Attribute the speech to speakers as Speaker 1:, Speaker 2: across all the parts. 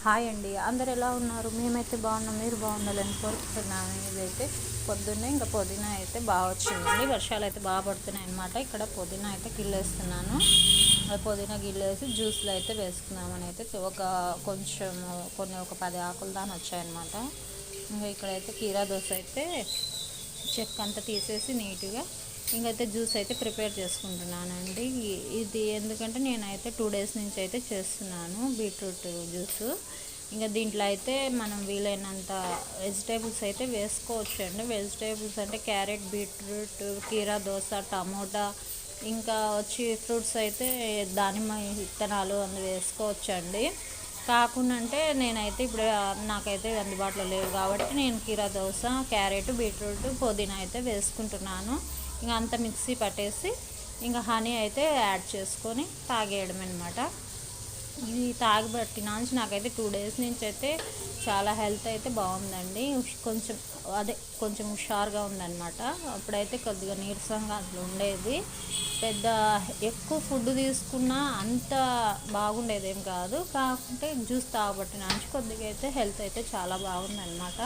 Speaker 1: Hi అండి, అందరు ఎలా ఉన్నారు? మేమైతే బాగున్నాం, మీరు బాగుండాలని కోరుకుంటున్నాను. ఇదైతే పొద్దున్నే ఇంకా పుదీనా అయితే బాగా వచ్చిందండి. వర్షాలు అయితే బాగా పడుతున్నాయి అనమాట. ఇక్కడ పుదీనా అయితే గిల్లేస్తున్నాను. పుదీనా గిల్లేసి జ్యూస్లో అయితే వేసుకుందామని అయితే ఒక 10 ఆకులు దాని వచ్చాయన్నమాట. ఇంకా ఇక్కడైతే కీరా దోశ అయితే చెక్క అంతా తీసేసి నీట్గా ఇంకైతే జ్యూస్ అయితే ప్రిపేర్ చేసుకుంటున్నానండి. ఇది ఎందుకంటే నేనైతే 2 డేస్ నుంచి అయితే చేస్తున్నాను బీట్రూట్ జ్యూస్. ఇంకా దీంట్లో అయితే మనం వీలైనంత వెజిటేబుల్స్ అయితే వేసుకోవచ్చు అండి. వెజిటేబుల్స్ అంటే క్యారెట్, బీట్రూట్, కీరా దోస, టమోటా, ఇంకా వచ్చి ఫ్రూట్స్ అయితే దానిమ్మ విత్తనాలు అన్నీ వేసుకోవచ్చు అండి. కాకుండా అంటే నేనైతే ఇప్పుడు నాకైతే అందుబాటులో లేవు కాబట్టి నేను కీరా దోస, క్యారెట్, బీట్రూట్, పుదీనా అయితే వేసుకుంటున్నాను. ఇంకా అంత మిక్సీ పట్టేసి ఇంకా హనీ అయితే యాడ్ చేసుకొని తాగేయడం అనమాట. ఇది తాగబట్టిన నుంచి నాకైతే 2 డేస్ నుంచి అయితే చాలా హెల్త్ అయితే బాగుందండి. కొంచెం హుషారుగా ఉందన్నమాట. అప్పుడైతే కొద్దిగా నీరసంగా అట్లా ఉండేది. పెద్ద ఎక్కువ ఫుడ్ తీసుకున్నా అంత బాగుండేది ఏం కాదు. కాకుంటే జ్యూస్ తాగబట్టిన నుంచి కొద్దిగా అయితే హెల్త్ అయితే చాలా బాగుందన్నమాట.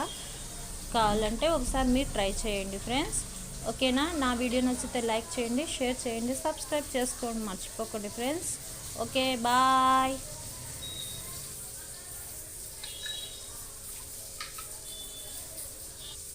Speaker 1: కావాలంటే ఒకసారి మీరు ట్రై చేయండి ఫ్రెండ్స్. ఓకేనా? నా వీడియో నచ్చితే లైక్ చేయండి, షేర్ చేయండి, సబ్స్క్రైబ్ చేసుకోండి మర్చిపోకండి ఫ్రెండ్స్. Okay, bye.